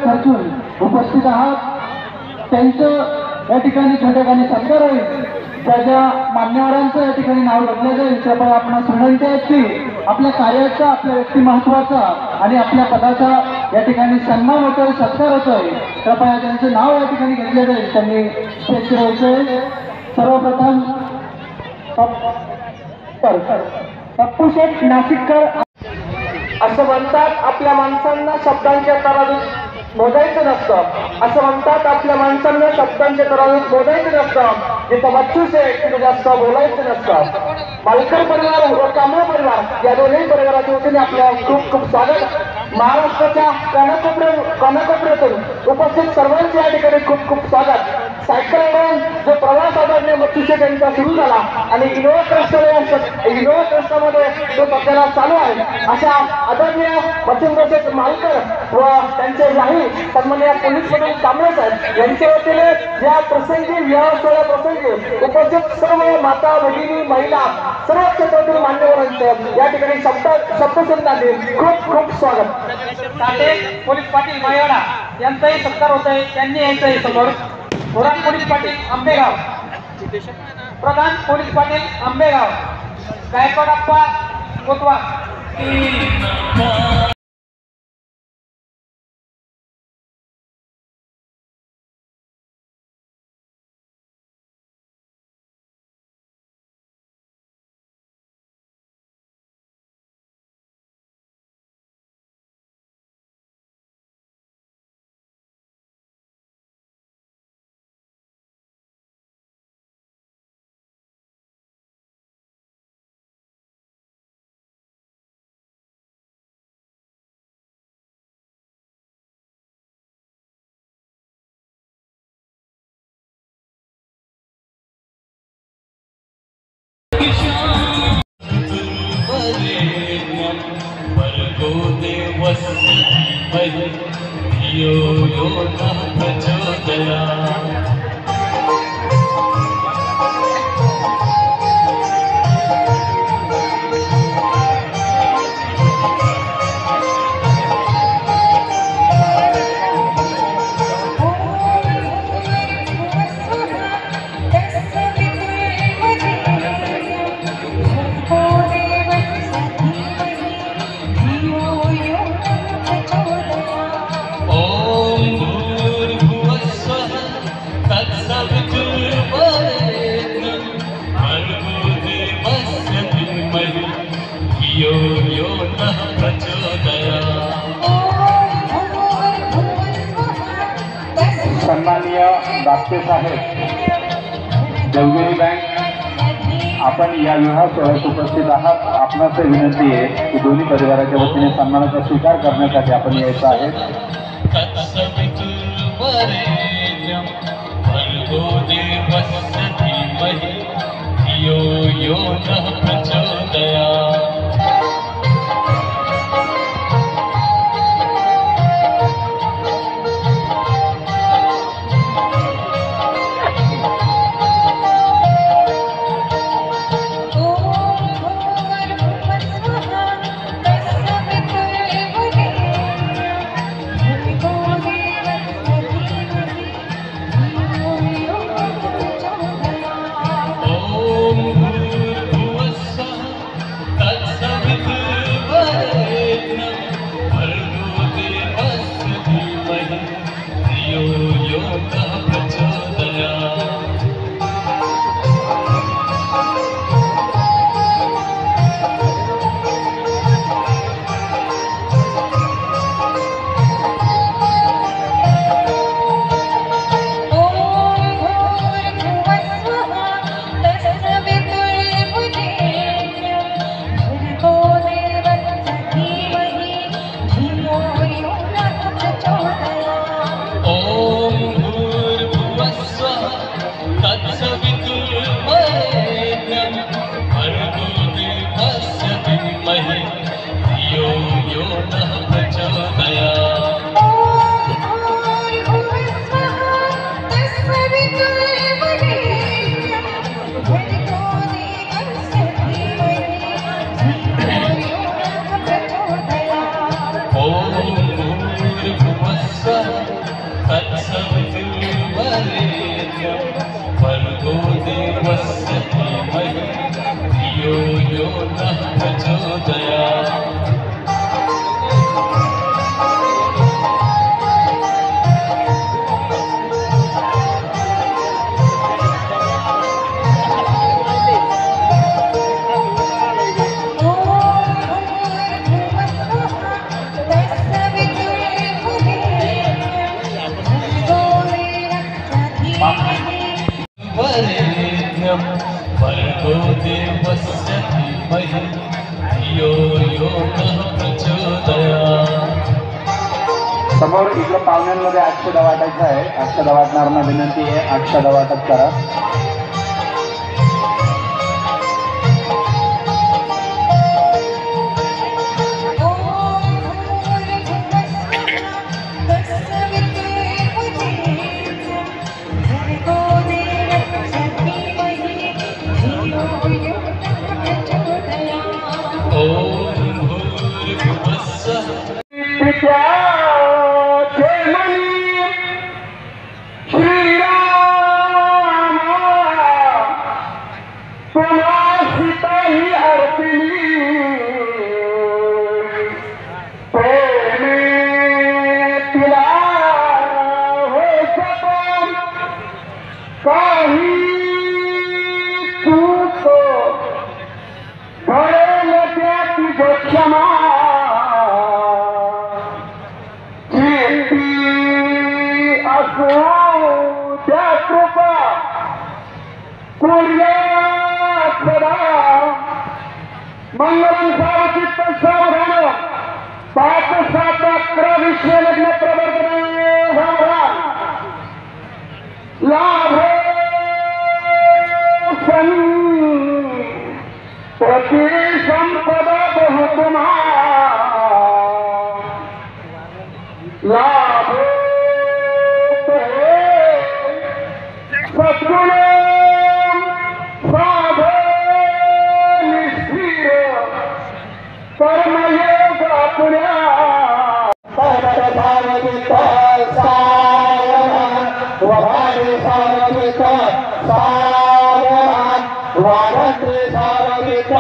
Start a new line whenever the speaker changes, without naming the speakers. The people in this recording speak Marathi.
खर्चून उपस्थित आहात त्यांचं या ठिकाणी ठिकाणी सत्कार होईल। ज्या ज्या मान्यवरांचं या ठिकाणी नाव घेतलं जाईल त्यामुळे आपणास विनंती आहे की आपल्या कार्याचा, आपल्या व्यक्तिमत्वाचा आणि आपल्या पदाचा या ठिकाणी सन्मान होतोय, सत्कार होतोय, कृपया त्यांचं नाव या ठिकाणी घेतलं जाईल। त्यांनी स्टेजवर यायचंय। सर्वप्रथम पप्पू शेठ नाशिककर
असं म्हणतात आपल्या माणसांना शब्दांच्या तराजूत मोजायचं नसतं, असं म्हणतात आपल्या माणसांना शब्दांच्या तराजूत मोजायचं नसतं, जिथं बच्चू शेठ तिथं जास्त बोलायचं नसतं। मालकर परिवार व कांबळे परिवार या दोन्ही परिवाराच्या वतीने आपल्या खूप खूप स्वागत। महाराष्ट्राच्या कानाकोपऱ्यातून उपस्थित सर्वांचे या ठिकाणी खूप खूप स्वागत। सायकलवरून जो प्रवास आदरणीय बच्चू शेठ यांचा सुरू झाला आणि इनोव्हा ट्रस्टमध्ये जो सध्याला चालू आहे, अशा आदरणीय बच्चू शेठ मालकर व त्यांचे जाहीर सन्माननीय पोलीस पाटील कांबळे साहेब यांच्या वतीने या प्रसंगी, विवाह सोहळ्या प्रसंगी उपस्थित सर्व माता भगिनी महिला सर्व क्षेत्रातील मान्यवरांचे या ठिकाणी शब्दसंधाने खूप खूप स्वागत।
पोलीस पाटील मायवाडा यांचाही सत्कार होत आहे, त्यांनी यायचंही समोर। प्रधान पोलीस पाटील आंबेगाव, प्रधान पोलीस पाटील आंबेगाव, गायकवाडप्पा कोतवाल।
सन्माननीय दाते साहेब, देवगिरी बँक, आपण या विवाह सोहळ्यात उपस्थित आहात। आपणास विनंती आहे की दोन्ही परिवाराच्या वतीने सन्मानाचा स्वीकार करण्यासाठी आपण यायचं आहे।
तत्सवितुर्वरेण्यं भर्गो देवस्य धीमहि धियो यो नः प्रचोदयात्। वरेण्यं भर्गो देवस्य धीमहि धियो यो नः प्रचोदयात्।
समोर इकडं पाहुण्यांमध्ये अक्षदा वाटायचा आहे. अक्षदा वाटणाऱ्यांना विनंती आहे, अक्षदा वाटप करा.
मंगलम सावचित्त सावधान 5, 7, 11 विश्व लग्न प्रवर्तन सावधान लाभ प्रति संपदा बहुतमा लाभ सद्गुण कर्मयोग पुण्या सारगित सावधान वभागे सारगित सावधान वारंत्रे सारगित